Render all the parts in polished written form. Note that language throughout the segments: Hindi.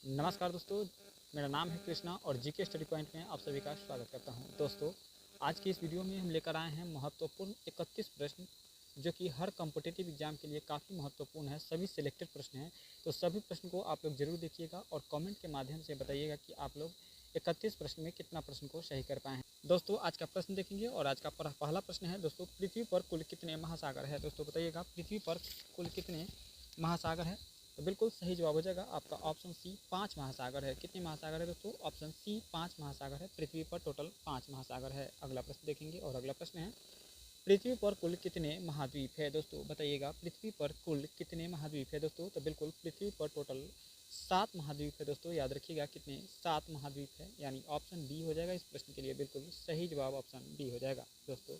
नमस्कार दोस्तों, मेरा नाम है कृष्णा और जीके स्टडी पॉइंट में आप सभी का स्वागत करता हूं। दोस्तों, आज की इस वीडियो में हम लेकर आए हैं महत्वपूर्ण 31 प्रश्न जो कि हर कॉम्पिटिटिव एग्जाम के लिए काफ़ी महत्वपूर्ण है। सभी सिलेक्टेड प्रश्न हैं, तो सभी प्रश्न को आप लोग जरूर देखिएगा और कमेंट के माध्यम से बताइएगा कि आप लोग 31 प्रश्न में कितना प्रश्न को सही कर पाए हैं। दोस्तों, आज का प्रश्न देखेंगे और आज का पहला प्रश्न है दोस्तों, पृथ्वी पर कुल कितने महासागर है। दोस्तों बताइएगा, पृथ्वी पर कुल कितने महासागर है। तो बिल्कुल सही जवाब हो जाएगा आपका ऑप्शन सी, 5 महासागर है। कितने महासागर है दोस्तों? ऑप्शन सी 5 महासागर है। पृथ्वी पर टोटल 5 महासागर है। अगला प्रश्न देखेंगे और अगला प्रश्न है, पृथ्वी पर कुल कितने महाद्वीप है। दोस्तों बताइएगा, पृथ्वी पर कुल कितने महाद्वीप है दोस्तों? तो बिल्कुल पृथ्वी पर टोटल 7 महाद्वीप है दोस्तों। याद रखिएगा कितने, 7 महाद्वीप है, यानी ऑप्शन बी हो जाएगा इस प्रश्न के लिए। बिल्कुल सही जवाब ऑप्शन बी हो जाएगा दोस्तों।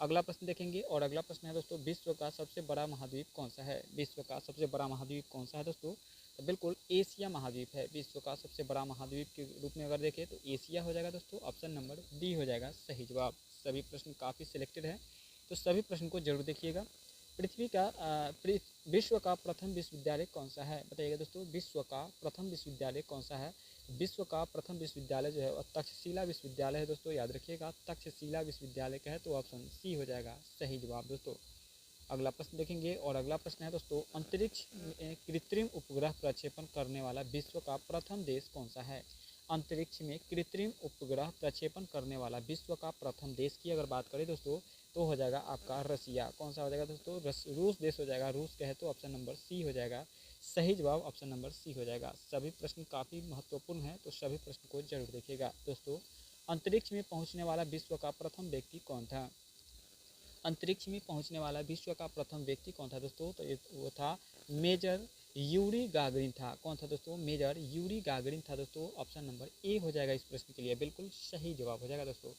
अगला प्रश्न देखेंगे और अगला प्रश्न है दोस्तों, विश्व का सबसे बड़ा महाद्वीप कौन सा है। विश्व का सबसे बड़ा महाद्वीप कौन सा है दोस्तों? तो बिल्कुल एशिया महाद्वीप है। विश्व का सबसे बड़ा महाद्वीप के रूप में अगर देखें तो एशिया हो जाएगा दोस्तों। ऑप्शन नंबर डी हो जाएगा सही जवाब। सभी प्रश्न काफ़ी सिलेक्टेड है, तो सभी प्रश्न को जरूर देखिएगा। विश्व का प्रथम विश्वविद्यालय कौन सा है। बताइएगा दोस्तों, विश्व का प्रथम विश्वविद्यालय कौन सा है। विश्व का प्रथम विश्वविद्यालय जो है वह तक्षशिला विश्वविद्यालय है दोस्तों। याद रखिएगा, तक्षशिला विश्वविद्यालय का है, तो ऑप्शन सी हो जाएगा सही जवाब दोस्तों। अगला प्रश्न देखेंगे और अगला प्रश्न है दोस्तों, अंतरिक्ष में कृत्रिम उपग्रह प्रक्षेपण करने वाला विश्व का प्रथम देश कौन सा है। अंतरिक्ष में कृत्रिम उपग्रह प्रक्षेपण करने वाला विश्व का प्रथम देश की अगर बात करें दोस्तों, तो हो जाएगा आपका रसिया। कौन सा हो जाएगा दोस्तों? रूस देश हो जाएगा। रूस का है, तो ऑप्शन नंबर सी हो जाएगा सही जवाब। ऑप्शन नंबर सी हो जाएगा। सभी प्रश्न काफ़ी महत्वपूर्ण हैं, तो सभी प्रश्न को जरूर देखिएगा दोस्तों। अंतरिक्ष में पहुंचने वाला विश्व का प्रथम व्यक्ति कौन था। अंतरिक्ष में पहुंचने वाला विश्व का प्रथम व्यक्ति कौन था दोस्तों? तो वो था मेजर यूरी गागरिन था। कौन था दोस्तों? मेजर यूरी गागरिन था दोस्तों। ऑप्शन नंबर ए हो जाएगा इस प्रश्न के लिए। बिल्कुल सही जवाब हो जाएगा दोस्तों।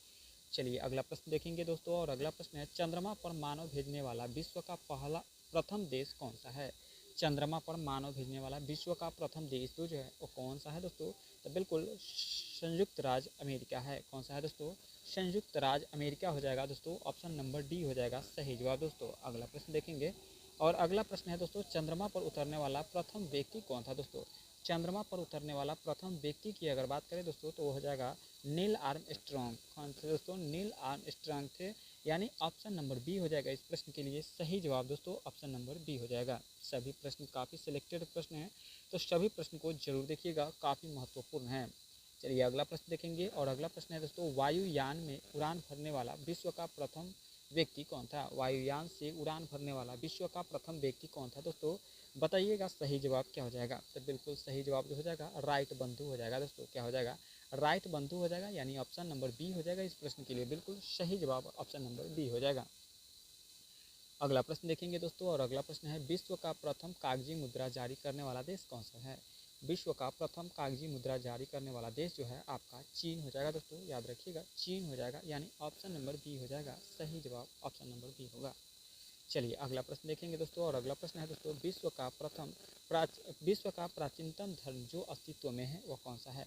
चलिए अगला प्रश्न देखेंगे दोस्तों और अगला प्रश्न है, चंद्रमा पर मानव भेजने वाला विश्व का प्रथम देश कौन सा है। चंद्रमा पर मानव भेजने वाला विश्व का प्रथम देश जो है वो कौन सा है दोस्तों? तो बिल्कुल संयुक्त राज्य अमेरिका है। कौन सा है दोस्तों? संयुक्त राज्य अमेरिका हो जाएगा दोस्तों। ऑप्शन नंबर डी हो जाएगा सही जवाब दोस्तों। अगला प्रश्न देखेंगे और अगला प्रश्न है दोस्तों, चंद्रमा पर उतरने वाला प्रथम व्यक्ति कौन था दोस्तों? चंद्रमा पर उतरने वाला प्रथम व्यक्ति की अगर बात करें दोस्तों, तो वो हो जाएगा नील आर्मस्ट्रॉन्ग। कौन थे दोस्तों? नील आर्मस्ट्रॉन्ग थे, यानी ऑप्शन नंबर बी हो जाएगा इस प्रश्न के लिए सही जवाब दोस्तों। ऑप्शन नंबर बी हो जाएगा। सभी प्रश्न काफ़ी सिलेक्टेड प्रश्न हैं, तो सभी प्रश्न को जरूर देखिएगा, काफ़ी महत्वपूर्ण है। चलिए अगला प्रश्न देखेंगे और अगला प्रश्न है दोस्तों, वायुयान में उड़ान भरने वाला विश्व का प्रथम व्यक्ति कौन था। वायुयान से उड़ान भरने वाला विश्व का प्रथम व्यक्ति कौन था दोस्तों? बताइएगा सही जवाब क्या हो जाएगा। तो बिल्कुल सही जवाब जो हो जाएगा राइट बंधु हो जाएगा दोस्तों। क्या हो जाएगा? राइट बंधु हो जाएगा, यानी ऑप्शन नंबर बी हो जाएगा इस प्रश्न के लिए। बिल्कुल सही जवाब ऑप्शन नंबर बी हो जाएगा। अगला प्रश्न देखेंगे दोस्तों और अगला प्रश्न है, विश्व का प्रथम कागजी मुद्रा जारी करने वाला देश कौन सा है। विश्व का प्रथम कागजी मुद्रा जारी करने वाला देश जो है आपका चीन हो जाएगा दोस्तों। याद रखिएगा चीन हो जाएगा, यानी ऑप्शन नंबर बी हो जाएगा सही जवाब। ऑप्शन नंबर बी होगा। चलिए अगला प्रश्न देखेंगे दोस्तों और अगला प्रश्न है दोस्तों, विश्व का प्राचीनतम धर्म जो अस्तित्व में है वह कौन सा है।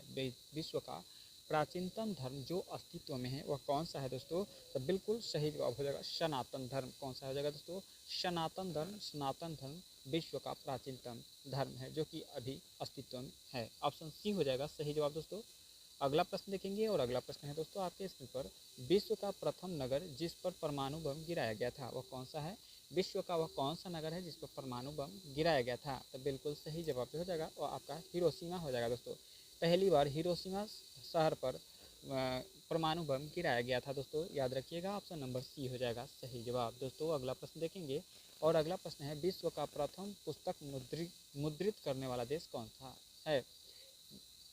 विश्व का प्राचीनतम धर्म जो अस्तित्व में है वह कौन सा है दोस्तों? तो बिल्कुल सही जवाब हो जाएगा सनातन धर्म। कौन सा हो जाएगा दोस्तों? सनातन धर्म। सनातन धर्म विश्व का प्राचीनतम धर्म है जो कि अभी अस्तित्व में है। ऑप्शन सी हो जाएगा सही जवाब दोस्तों। अगला प्रश्न देखेंगे और अगला प्रश्न है दोस्तों आपके स्क्रीन पर, विश्व का प्रथम नगर जिस पर परमाणु बम गिराया गया था वह कौन सा है। विश्व का वह कौन सा नगर है जिस पर परमाणु बम गिराया गया था। तो बिल्कुल सही जवाब हो जाएगा और आपका हिरोशिमा हो जाएगा दोस्तों। पहली बार हिरोशिमा शहर पर परमाणु बम गिराया गया था दोस्तों। याद रखिएगा ऑप्शन नंबर सी हो जाएगा सही जवाब दोस्तों। अगला प्रश्न देखेंगे और अगला प्रश्न है, विश्व का प्रथम पुस्तक मुद्रित करने वाला देश कौन सा है।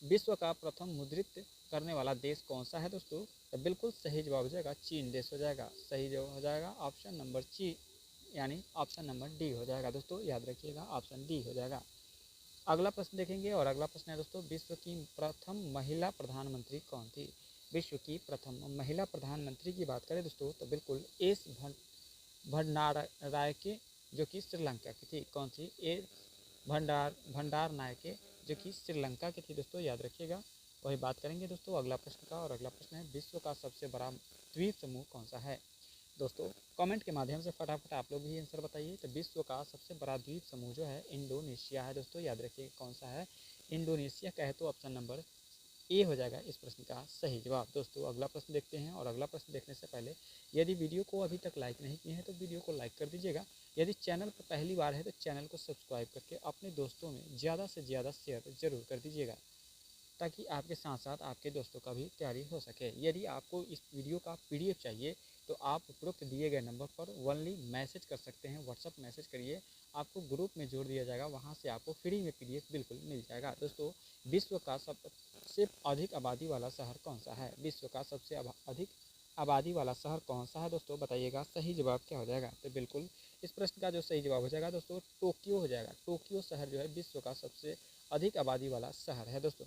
विश्व का प्रथम मुद्रित करने वाला देश कौन सा है दोस्तों? तो बिल्कुल सही जवाब हो जाएगा चीन देश हो जाएगा। सही जवाब हो जाएगा ऑप्शन नंबर सी, यानी ऑप्शन नंबर डी हो जाएगा दोस्तों। याद रखिएगा ऑप्शन डी हो जाएगा। अगला प्रश्न देखेंगे और अगला प्रश्न है दोस्तों, विश्व की प्रथम महिला प्रधानमंत्री कौन थी। विश्व की प्रथम महिला प्रधानमंत्री की बात करें दोस्तों, तो बिल्कुल एस भंडारनायके जो कि श्रीलंका की थी। कौन थी? एस भंडारनायके जो कि श्रीलंका की थी दोस्तों। याद रखिएगा, वही बात करेंगे दोस्तों अगला प्रश्न का। और अगला प्रश्न है, विश्व का सबसे बड़ा द्वीप समूह कौन सा है। दोस्तों कमेंट के माध्यम से फटाफट आप लोग भी आंसर बताइए। तो विश्व का सबसे बड़ा द्वीप समूह जो है इंडोनेशिया है दोस्तों, याद रखिए कौन सा है, इंडोनेशिया का है। तो ऑप्शन नंबर ए हो जाएगा इस प्रश्न का सही जवाब। दोस्तों अगला प्रश्न देखते हैं, और अगला प्रश्न देखने से पहले यदि वीडियो को अभी तक लाइक नहीं किए हैं तो वीडियो को लाइक कर दीजिएगा। यदि चैनल पर पहली बार है तो चैनल को सब्सक्राइब करके अपने दोस्तों में ज़्यादा से ज़्यादा शेयर जरूर कर दीजिएगा, ताकि आपके साथ साथ आपके दोस्तों का भी तैयारी हो सके। यदि आपको इस वीडियो का पीडीएफ चाहिए तो आप उपरोक्त दिए गए नंबर पर ओनली मैसेज कर सकते हैं, व्हाट्सअप मैसेज करिए, आपको ग्रुप में जोड़ दिया जाएगा, वहां से आपको फ्री में पीडीएफ बिल्कुल मिल जाएगा। दोस्तों विश्व का सबसे अधिक आबादी वाला शहर कौन सा है? विश्व का सबसे अधिक आबादी वाला शहर कौन सा है दोस्तों, बताइएगा। सही जवाब क्या हो जाएगा? तो बिल्कुल इस प्रश्न का जो सही जवाब हो जाएगा दोस्तों टोक्यो हो जाएगा। टोक्यो शहर जो है विश्व का सबसे अधिक आबादी वाला शहर है दोस्तों।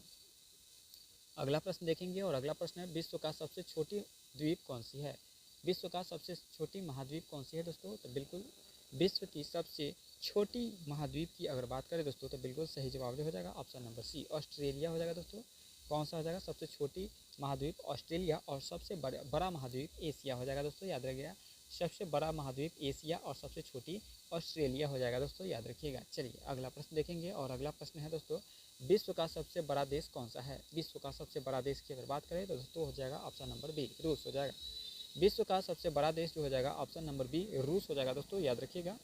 अगला प्रश्न देखेंगे, और अगला प्रश्न है विश्व का सबसे छोटी द्वीप कौन सी है? विश्व का सबसे छोटी महाद्वीप कौन सी है दोस्तों? तो बिल्कुल विश्व की सबसे छोटी महाद्वीप की अगर बात करें दोस्तों तो बिल्कुल सही जवाब हो जाएगा ऑप्शन नंबर सी, ऑस्ट्रेलिया हो जाएगा दोस्तों। कौन सा हो जाएगा? सबसे छोटी महाद्वीप ऑस्ट्रेलिया, और सबसे बड़ा महाद्वीप एशिया हो जाएगा दोस्तों, याद रखिएगा। सबसे बड़ा महाद्वीप एशिया और सबसे छोटी ऑस्ट्रेलिया हो जाएगा दोस्तों, याद रखिएगा। चलिए अगला प्रश्न देखेंगे, और अगला प्रश्न है दोस्तों विश्व का सबसे बड़ा देश कौन सा है? विश्व का सबसे बड़ा देश की अगर बात करें तो दोस्तों हो जाएगा ऑप्शन नंबर बी, रूस हो जाएगा। विश्व का सबसे बड़ा देश जो हो जाएगा ऑप्शन नंबर बी, रूस हो जाएगा दोस्तों, याद रखिएगा।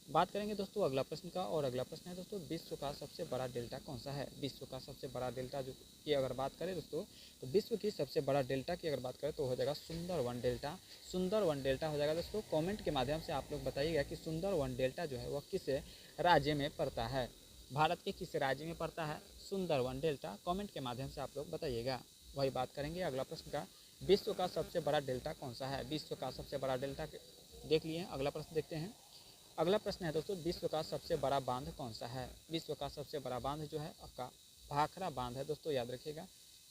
बात करेंगे दोस्तों अगला प्रश्न का, और अगला प्रश्न है दोस्तों विश्व का सबसे बड़ा डेल्टा कौन सा है? विश्व का सबसे बड़ा डेल्टा जो की अगर बात करें दोस्तों तो विश्व की सबसे बड़ा डेल्टा की अगर बात करें तो हो जाएगा सुंदरवन डेल्टा। सुंदरवन डेल्टा हो जाएगा दोस्तों। कमेंट के माध्यम से आप लोग बताइएगा कि सुंदरवन डेल्टा जो है वह किस राज्य में पड़ता है, भारत के किस राज्य में पड़ता है सुंदरवन डेल्टा? कमेंट के माध्यम से आप लोग बताइएगा। वही बात करेंगे अगला प्रश्न का, विश्व का सबसे बड़ा डेल्टा कौन सा है? विश्व का सबसे बड़ा डेल्टा देख लिए। अगला प्रश्न देखते हैं। अगला प्रश्न है दोस्तों विश्व का सबसे बड़ा बांध कौन सा है? विश्व का सबसे बड़ा बांध जो है आपका भाखड़ा बांध है दोस्तों, याद रखिएगा।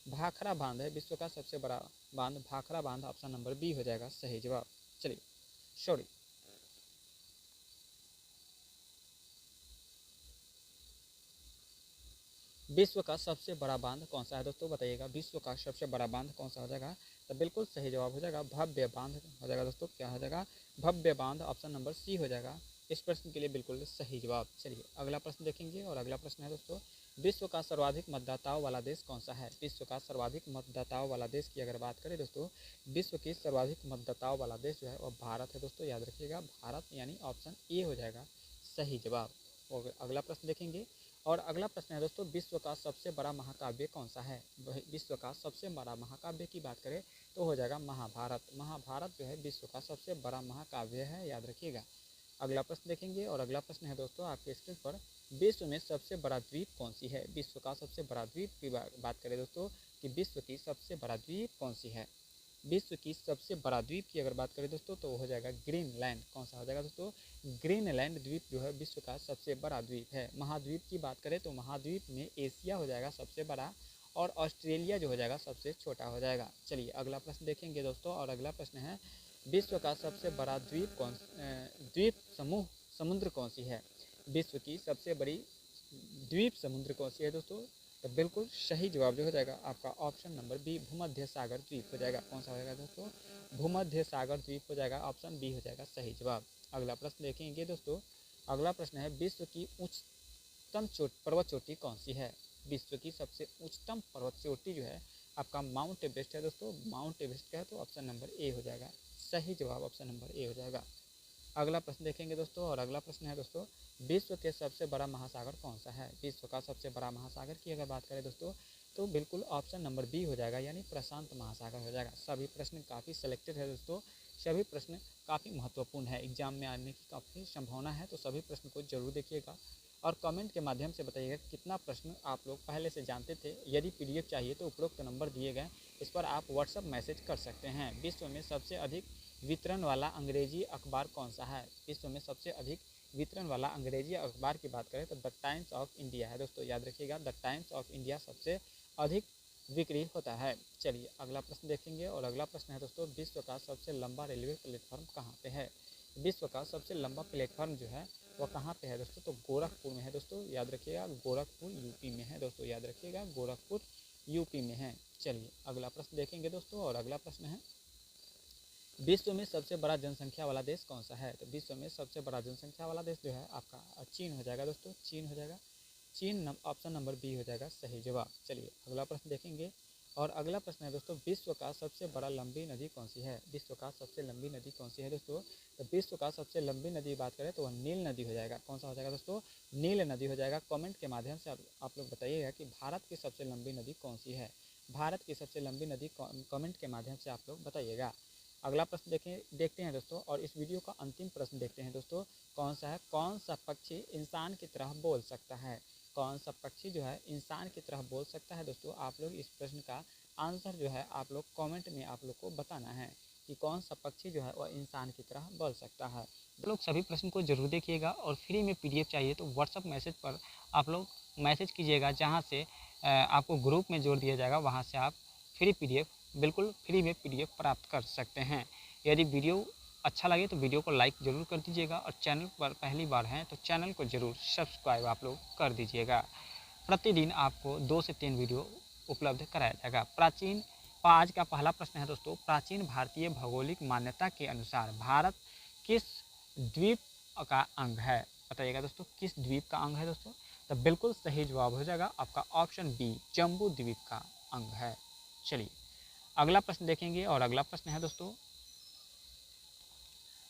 भाखड़ा बांध है विश्व का सबसे बड़ा बांध, भाखड़ा बांध, ऑप्शन नंबर बी हो जाएगा सही जवाब। चलिए सॉरी, विश्व का सबसे बड़ा बांध कौन सा है दोस्तों, बताइएगा। विश्व का सबसे बड़ा बांध कौन सा हो जाएगा? तो बिल्कुल सही जवाब हो जाएगा भव्य बांध हो जाएगा दोस्तों। क्या हो जाएगा? भव्य बांध, ऑप्शन नंबर सी हो जाएगा इस प्रश्न के लिए बिल्कुल सही जवाब। चलिए अगला प्रश्न देखेंगे, और अगला प्रश्न है दोस्तों विश्व का सर्वाधिक मतदाताओं वाला देश कौन सा है? विश्व का सर्वाधिक मतदाताओं वाला देश की अगर बात करें दोस्तों, विश्व की सर्वाधिक मतदाताओं वाला देश जो है वह भारत है दोस्तों, याद रखिएगा। भारत यानी ऑप्शन ए हो जाएगा सही जवाब। और अगला प्रश्न देखेंगे, और अगला प्रश्न है दोस्तों विश्व का सबसे बड़ा महाकाव्य कौन सा है? विश्व का सबसे बड़ा महाकाव्य की बात करें तो हो जाएगा महाभारत। महाभारत जो है विश्व का सबसे बड़ा महाकाव्य है, याद रखिएगा। अगला प्रश्न देखेंगे, और अगला प्रश्न है दोस्तों आपके स्क्रीन पर, विश्व में सबसे बड़ा द्वीप कौन सी है? विश्व का सबसे बड़ा द्वीप की बात करें दोस्तों कि विश्व की सबसे बड़ा द्वीप कौन सी है? विश्व की सबसे बड़ा द्वीप की अगर बात करें दोस्तों तो हो जाएगा ग्रीनलैंड। कौन सा हो जाएगा दोस्तों? ग्रीनलैंड द्वीप जो है विश्व का सबसे बड़ा द्वीप है। महाद्वीप की बात करें तो महाद्वीप में एशिया हो जाएगा सबसे बड़ा, और ऑस्ट्रेलिया जो हो जाएगा सबसे छोटा हो जाएगा। चलिए अगला प्रश्न देखेंगे दोस्तों, और अगला प्रश्न है विश्व का सबसे बड़ा द्वीप समूह समुद्र कौन सी है? विश्व की सबसे बड़ी द्वीप समुद्र कौन सी है दोस्तों? तो बिल्कुल सही जवाब जो हो जाएगा आपका ऑप्शन नंबर बी, भूमध्य सागर द्वीप हो जाएगा। कौन सा हो जाएगा दोस्तों? भूमध्य सागर द्वीप हो जाएगा, ऑप्शन बी हो जाएगा सही जवाब। अगला प्रश्न देखेंगे दोस्तों, अगला प्रश्न है विश्व की उच्चतम पर्वत चोटी कौन सी है? विश्व की सबसे उच्चतम पर्वत चोटी जो है आपका माउंट एवरेस्ट है दोस्तों। माउंट एवरेस्ट का है तो ऑप्शन नंबर ए हो जाएगा सही जवाब, ऑप्शन नंबर ए हो जाएगा। अगला प्रश्न देखेंगे दोस्तों, और अगला प्रश्न है दोस्तों विश्व के सबसे बड़ा महासागर कौन सा है? विश्व का सबसे बड़ा महासागर की अगर बात करें दोस्तों तो बिल्कुल ऑप्शन नंबर बी हो जाएगा, यानी प्रशांत महासागर हो जाएगा। सभी प्रश्न काफ़ी सिलेक्टेड है दोस्तों, सभी प्रश्न काफ़ी महत्वपूर्ण है, एग्जाम में आने की काफ़ी संभावना है, तो सभी प्रश्न को जरूर देखिएगा, और कमेंट के माध्यम से बताइएगा कितना प्रश्न आप लोग पहले से जानते थे। यदि पीडीएफ चाहिए तो उपरोक्त नंबर दिए गए इस पर आप व्हाट्सअप मैसेज कर सकते हैं। विश्व में सबसे अधिक वितरण वाला अंग्रेजी अखबार कौन सा है? विश्व में सबसे अधिक वितरण वाला अंग्रेजी अखबार की बात करें तो द टाइम्स ऑफ इंडिया है दोस्तों, याद रखिएगा। द टाइम्स ऑफ इंडिया सबसे अधिक बिक्री होता है। चलिए अगला प्रश्न देखेंगे, और अगला प्रश्न है दोस्तों विश्व का सबसे लंबा रेलवे प्लेटफॉर्म कहाँ पे है? विश्व का सबसे लंबा प्लेटफॉर्म जो है वह कहाँ पे है दोस्तों? तो गोरखपुर में है दोस्तों, याद रखिएगा। गोरखपुर यूपी में है दोस्तों, याद रखिएगा, गोरखपुर यूपी में है। चलिए अगला प्रश्न देखेंगे दोस्तों, और अगला प्रश्न है विश्व में सबसे बड़ा जनसंख्या वाला देश कौन सा है? तो विश्व में सबसे बड़ा जनसंख्या वाला देश जो है आपका चीन हो जाएगा दोस्तों, चीन हो जाएगा। चीन ऑप्शन नंबर बी हो जाएगा सही जवाब। चलिए अगला प्रश्न देखेंगे और अगला प्रश्न है दोस्तों, विश्व का सबसे बड़ा लंबी नदी कौन सी है? विश्व का सबसे लंबी नदी कौन सी है दोस्तों? तो विश्व का सबसे लंबी नदी की बात करें तो वह नील नदी हो जाएगा। कौन सा हो जाएगा दोस्तों? नील नदी हो जाएगा। कमेंट के माध्यम से आप लोग बताइएगा कि भारत की सबसे लंबी नदी कौन सी है। भारत की सबसे लंबी नदी कमेंट के माध्यम से आप लोग बताइएगा। अगला प्रश्न देखते हैं दोस्तों और इस वीडियो का अंतिम प्रश्न देखते हैं दोस्तों। कौन सा है? कौन सा पक्षी इंसान की तरह बोल सकता है? कौन सा पक्षी जो है इंसान की तरह बोल सकता है दोस्तों? आप लोग इस प्रश्न का आंसर जो है आप लोग कमेंट में आप लोग को बताना है कि कौन सा पक्षी जो है वह इंसान की तरह बोल सकता है। आप लोग सभी प्रश्न को जरूर देखिएगा और फ्री में PDF चाहिए तो व्हाट्सअप मैसेज पर आप लोग मैसेज कीजिएगा, जहाँ से आपको ग्रुप में जोड़ दिया जाएगा। वहाँ से आप फ्री PDF बिल्कुल फ्री में PDF प्राप्त कर सकते हैं। यदि वीडियो अच्छा लगे तो वीडियो को लाइक ज़रूर कर दीजिएगा और चैनल पर पहली बार हैं तो चैनल को ज़रूर सब्सक्राइब आप लोग कर दीजिएगा। प्रतिदिन आपको 2 से 3 वीडियो उपलब्ध कराया जाएगा। आज का पहला प्रश्न है दोस्तों, प्राचीन भारतीय भौगोलिक मान्यता के अनुसार भारत किस द्वीप का अंग है? बताइएगा दोस्तों, किस द्वीप का अंग है दोस्तों? तो बिल्कुल सही जवाब हो जाएगा आपका ऑप्शन बी, जम्बू द्वीप का अंग है। चलिए अगला प्रश्न देखेंगे और अगला प्रश्न है दोस्तों,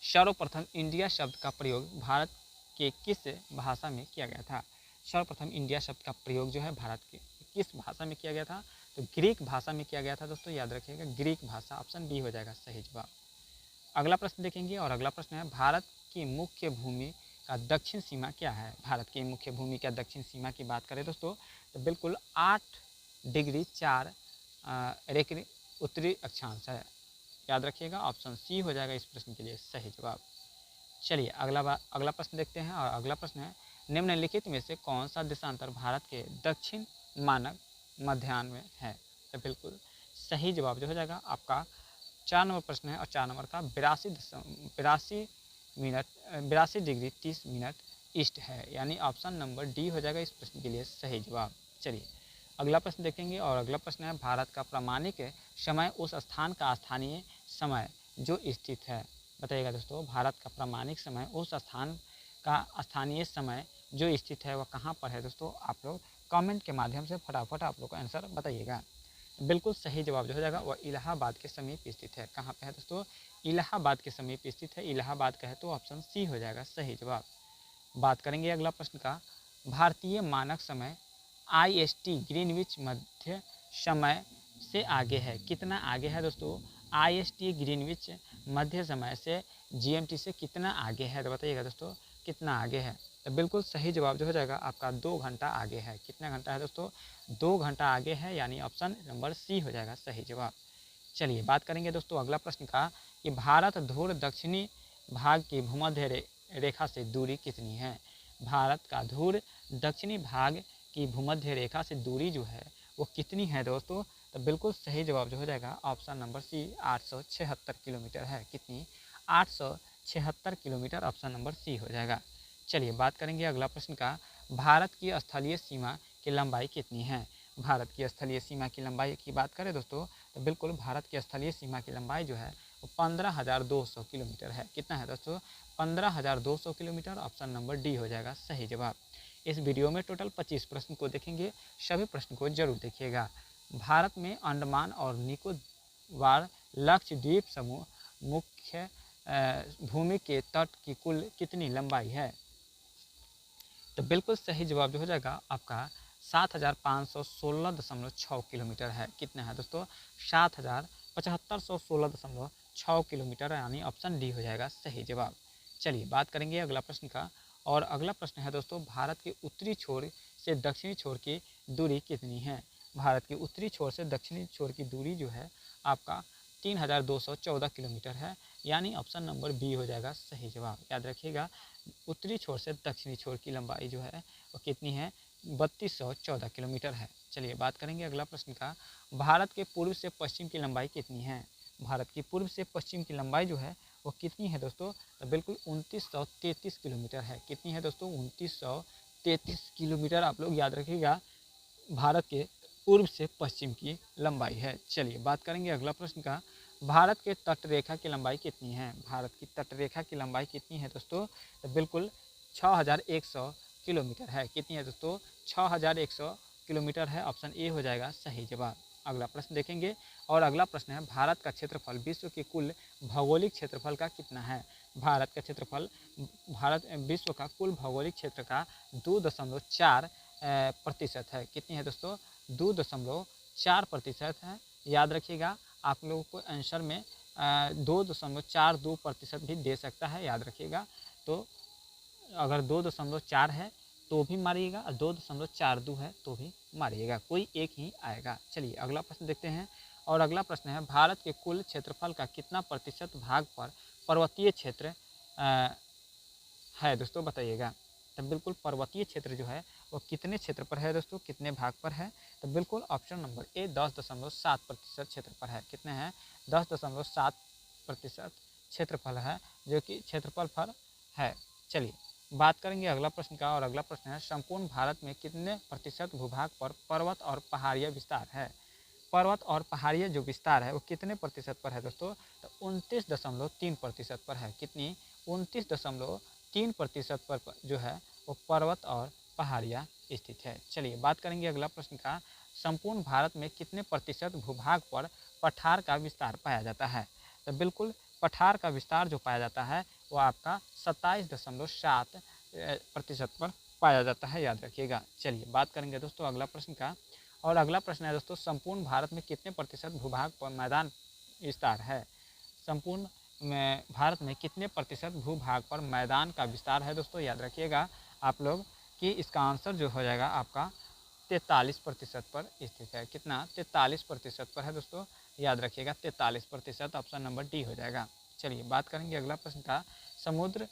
सर्वप्रथम इंडिया शब्द का प्रयोग भारत के किस भाषा में किया गया था? सर्वप्रथम इंडिया शब्द का प्रयोग जो है भारत के किस भाषा में किया गया था? तो ग्रीक भाषा में किया गया था दोस्तों, याद रखिएगा ग्रीक भाषा, ऑप्शन बी हो जाएगा सही जवाब। अगला प्रश्न देखेंगे और अगला प्रश्न है, भारत की मुख्य भूमि का दक्षिण सीमा क्या है? भारत की मुख्य भूमि का दक्षिण सीमा की बात करें दोस्तों तो बिल्कुल 8°4 रेखा उत्तरी अक्षांश है। याद रखिएगा ऑप्शन सी हो जाएगा इस प्रश्न के लिए सही जवाब। चलिए अगला प्रश्न देखते हैं और अगला प्रश्न है, निम्नलिखित में से कौन सा देशांतर भारत के दक्षिण मानक मध्याह्न में है? तो बिल्कुल सही जवाब जो हो जाएगा आपका 4 नंबर प्रश्न है और 4 नंबर का 82°30' ईस्ट है, यानी ऑप्शन नंबर डी हो जाएगा इस प्रश्न के लिए सही जवाब। चलिए अगला प्रश्न देखेंगे और अगला प्रश्न है, भारत का प्रामाणिक समय उस स्थान का स्थानीय समय जो स्थित है। बताइएगा दोस्तों, भारत का प्रामाणिक समय उस स्थान का स्थानीय समय जो स्थित है वह कहाँ पर है दोस्तों? आप लोग कमेंट के माध्यम से फटाफट आप लोग का आंसर बताइएगा। बिल्कुल सही जवाब जो हो जाएगा वह इलाहाबाद के समीप स्थित है। कहाँ पे है दोस्तों? इलाहाबाद के समीप स्थित है। इलाहाबाद का है तो ऑप्शन सी हो जाएगा सही जवाब। बात करेंगे अगला प्रश्न का, भारतीय मानक समय IST ग्रीनविच मध्य समय से आगे है। कितना आगे है दोस्तों? IST ग्रीनविच मध्य समय से GMT से कितना आगे है? तो बताइएगा दोस्तों कितना आगे है? तो बिल्कुल सही जवाब जो हो जाएगा आपका 2 घंटा आगे है। कितना घंटा है दोस्तों? 2 घंटा आगे है, यानी ऑप्शन नंबर सी हो जाएगा सही जवाब। चलिए बात करेंगे दोस्तों अगला प्रश्न का कि भारत ध्रुव दक्षिणी भाग की भूमध्य रेखा से दूरी कितनी है? भारत का ध्रुव दक्षिणी भाग की भूमध्य रेखा से दूरी जो है वो कितनी है दोस्तों? तो बिल्कुल सही जवाब जो हो जाएगा ऑप्शन नंबर सी 876 किलोमीटर है। कितनी? 876 किलोमीटर, ऑप्शन नंबर सी हो जाएगा। चलिए बात करेंगे अगला प्रश्न का, भारत की स्थलीय सीमा की लंबाई कितनी है? भारत की स्थलीय सीमा की लंबाई की बात करें दोस्तों तो बिल्कुल भारत की स्थलीय सीमा की लंबाई जो है वो 15,200 किलोमीटर है। कितना है दोस्तों? 15,200 किलोमीटर, ऑप्शन नंबर डी हो जाएगा सही जवाब। इस वीडियो में टोटल 25 प्रश्न को देखेंगे, सभी प्रश्न को जरूर देखिएगा। भारत में अंडमान और निकोबार लक्षद्वीप समूह मुख्य भूमि के तट की कुल कितनी लंबाई है? तो बिल्कुल सही जवाब जो हो जाएगा आपका 7,516.6 किलोमीटर है। कितना है दोस्तों? 7,7516.6 किलोमीटर, यानी ऑप्शन डी हो जाएगा सही जवाब। चलिए बात करेंगे अगला प्रश्न का और अगला प्रश्न है दोस्तों, भारत के उत्तरी छोर से दक्षिणी छोर की दूरी कितनी है? भारत के उत्तरी छोर से दक्षिणी छोर की दूरी जो है आपका 3,214 किलोमीटर है, यानी ऑप्शन नंबर बी हो जाएगा सही जवाब। याद रखिएगा उत्तरी छोर से दक्षिणी छोर की लंबाई जो है वो कितनी है? 3214 किलोमीटर है। चलिए बात करेंगे अगला प्रश्न का, भारत के पूर्व से पश्चिम की लंबाई कितनी है? भारत की पूर्व से पश्चिम की लंबाई जो है वो कितनी है दोस्तों? तो बिल्कुल 2933 किलोमीटर है। कितनी है दोस्तों? 2933 किलोमीटर, आप लोग याद रखिएगा भारत के पूर्व से पश्चिम की लंबाई है। चलिए बात करेंगे अगला प्रश्न का, भारत के तटरेखा की लंबाई कितनी है? भारत की तटरेखा की लंबाई कितनी है दोस्तों? तो बिल्कुल 6100 किलोमीटर है। कितनी है दोस्तों? 6100 किलोमीटर है। ऑप्शन ए हो जाएगा सही जवाब। अगला प्रश्न देखेंगे और अगला प्रश्न है भारत का क्षेत्रफल विश्व के कुल भौगोलिक क्षेत्रफल का कितना है? भारत का क्षेत्रफल विश्व का कुल भौगोलिक क्षेत्र का 2.4% है। कितनी है दोस्तों? 2.4% है। याद रखिएगा, आप लोगों को आंसर में 2.42% भी दे सकता है, याद रखिएगा। तो अगर 2.4 है तो भी मारिएगा और 2.42 है तो भी मारिएगा, कोई एक ही आएगा। चलिए अगला प्रश्न देखते हैं और अगला प्रश्न है भारत के कुल क्षेत्रफल का कितना प्रतिशत भाग पर पर्वतीय क्षेत्र है दोस्तों, बताइएगा। तो बिल्कुल पर्वतीय क्षेत्र जो है वो कितने क्षेत्र पर है दोस्तों, कितने भाग पर है? तो बिल्कुल ऑप्शन नंबर ए 10.7% क्षेत्र पर है। कितने हैं? 10.7% क्षेत्रफल है, जो कि क्षेत्रफल पर है। चलिए बात करेंगे अगला प्रश्न का और अगला प्रश्न है संपूर्ण भारत में कितने प्रतिशत भूभाग पर पर्वत और पहाड़ियाँ विस्तार है? पर्वत और पहाड़ियाँ जो विस्तार है वो कितने प्रतिशत पर है दोस्तों? तो 29.3% पर है। कितनी? 29.3% पर जो है वो पर्वत और पहाड़ियाँ स्थित है। चलिए बात करेंगे अगला प्रश्न का संपूर्ण भारत में कितने प्रतिशत भूभाग पर पठार का विस्तार पाया जाता है? तो बिल्कुल पठार का विस्तार जो पाया जाता है वो आपका 27.7% पर पाया जाता है, याद रखिएगा। चलिए बात करेंगे दोस्तों अगला प्रश्न का और अगला प्रश्न है दोस्तों संपूर्ण भारत में कितने प्रतिशत भूभाग पर मैदान विस्तार है? संपूर्ण में भारत में कितने प्रतिशत भूभाग पर मैदान का विस्तार है दोस्तों, याद रखिएगा आप लोग कि इसका आंसर जो हो जाएगा आपका 43% पर स्थित है। कितना? 43% पर है दोस्तों, याद रखिएगा 43%, ऑप्शन नंबर डी हो जाएगा। चलिए बात करेंगे अगला प्रश्न का समुद्र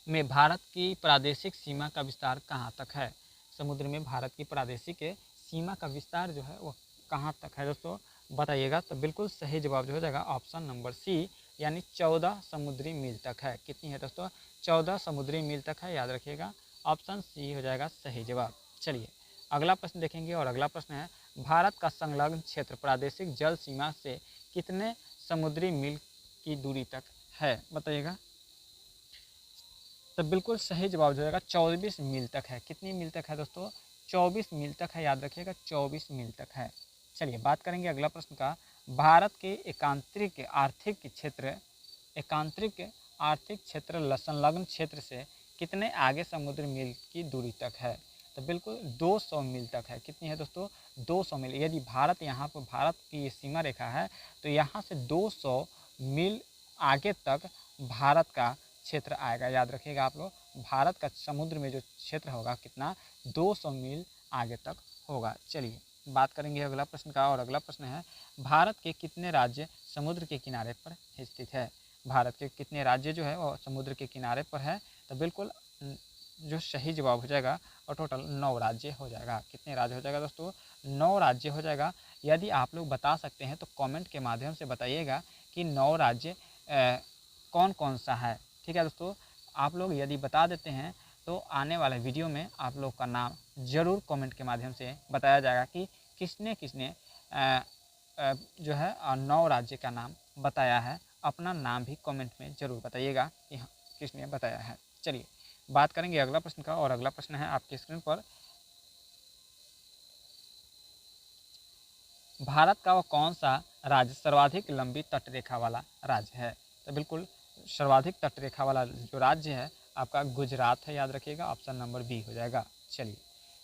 में भारत की प्रादेशिक सीमा का विस्तार कहाँ तक है? समुद्र में भारत की प्रादेशिक सीमा का विस्तार जो है वो कहाँ तक है दोस्तों, बताइएगा। तो बिल्कुल सही जवाब जो हो जाएगा ऑप्शन नंबर सी, यानी 14 समुद्री मील तक है। कितनी है दोस्तों? 14 समुद्री मील तक है, याद रखिएगा। ऑप्शन सी हो जाएगा सही जवाब। चलिए अगला प्रश्न देखेंगे और अगला प्रश्न है भारत का संलग्न क्षेत्र प्रादेशिक जल सीमा से कितने समुद्री मील की दूरी तक है, बताइएगा। तो बिल्कुल सही जवाब जो होगा 24 मील तक है। कितनी मील तक है दोस्तों? 24 मील तक है, याद रखिएगा 24 मील तक है। चलिए बात करेंगे अगला प्रश्न का भारत के एकांतरिक आर्थिक क्षेत्र संलग्न क्षेत्र से कितने आगे समुद्र मील की दूरी तक है? तो बिल्कुल 200 मील तक है। कितनी है दोस्तों? 200 मील। यदि भारत यहाँ पर भारत की ये सीमा रेखा है तो यहाँ से 200 मील आगे तक भारत का क्षेत्र आएगा, याद रखिएगा आप लोग। भारत का समुद्र में जो क्षेत्र होगा कितना? 200 मील आगे तक होगा। चलिए बात करेंगे अगला प्रश्न का और अगला प्रश्न है भारत के कितने राज्य समुद्र के किनारे पर स्थित है? भारत के कितने राज्य जो है वो समुद्र के किनारे पर है? तो बिल्कुल जो सही जवाब हो जाएगा और टोटल 9 राज्य हो जाएगा। कितने राज्य हो जाएगा दोस्तों? 9 राज्य हो जाएगा। यदि आप लोग बता सकते हैं तो कमेंट के माध्यम से बताइएगा कि 9 राज्य कौन कौन सा है। ठीक है दोस्तों, आप लोग यदि बता देते हैं तो आने वाले वीडियो में आप लोग का नाम ज़रूर कमेंट के माध्यम से बताया जाएगा कि किसने किसने जो है 9 राज्य का नाम बताया है। अपना नाम भी कमेंट में ज़रूर बताइएगा कि हाँ किसने बताया है। चलिए बात करेंगे अगला प्रश्न का और अगला प्रश्न है आपकी स्क्रीन पर भारत का वो कौन सा राज्य सर्वाधिक लंबी तटरेखा वाला राज्य है? तो बिल्कुल सर्वाधिक तटरेखा वाला जो राज्य है आपका गुजरात है, याद रखिएगा। ऑप्शन नंबर बी हो जाएगा। चलिए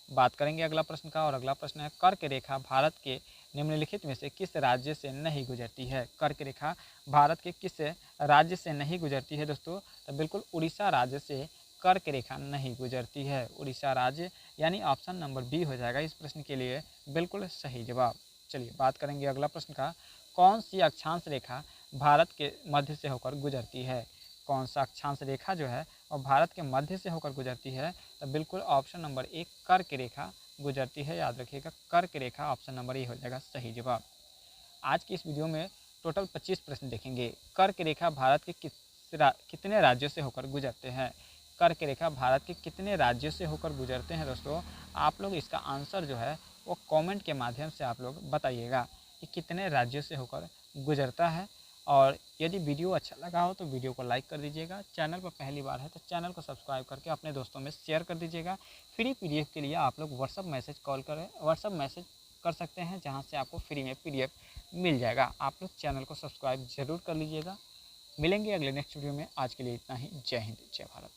बात करेंगे अगला प्रश्न का और अगला प्रश्न है कर्क रेखा भारत के निम्नलिखित में से किस राज्य से नहीं गुजरती है? कर्क रेखा भारत के किस राज्य से नहीं गुजरती है दोस्तों? तो बिल्कुल उड़ीसा राज्य से कर्क रेखा नहीं गुजरती है। उड़ीसा राज्य, यानी ऑप्शन नंबर बी हो जाएगा इस प्रश्न के लिए बिल्कुल सही जवाब। चलिए बात करेंगे अगला प्रश्न का कौन सी अक्षांश रेखा भारत के मध्य से होकर गुजरती है? कौन सा अक्षांश रेखा जो है और भारत के मध्य से होकर गुजरती है? तो बिल्कुल ऑप्शन नंबर एक कर्क रेखा गुजरती है, याद रखिएगा कर्क रेखा, ऑप्शन नंबर ए हो जाएगा सही जवाब। आज की इस वीडियो में टोटल 25 प्रश्न देखेंगे। कर्क रेखा भारत के कितने राज्यों से होकर गुजरते हैं? कर्क रेखा भारत के कितने राज्यों से होकर गुजरते हैं दोस्तों? आप लोग इसका आंसर जो है वो कमेंट के माध्यम से आप लोग बताइएगा कि कितने राज्यों से होकर गुजरता है। और यदि वीडियो अच्छा लगा हो तो वीडियो को लाइक कर दीजिएगा। चैनल पर पहली बार है तो चैनल को सब्सक्राइब करके अपने दोस्तों में शेयर कर दीजिएगा। फ्री पीडीएफ के लिए आप लोग व्हाट्सअप मैसेज कर सकते हैं, जहां से आपको फ्री में पीडीएफ मिल जाएगा। आप लोग चैनल को सब्सक्राइब ज़रूर कर लीजिएगा। मिलेंगे अगले नेक्स्ट वीडियो में। आज के लिए इतना ही। जय हिंद, जय भारत।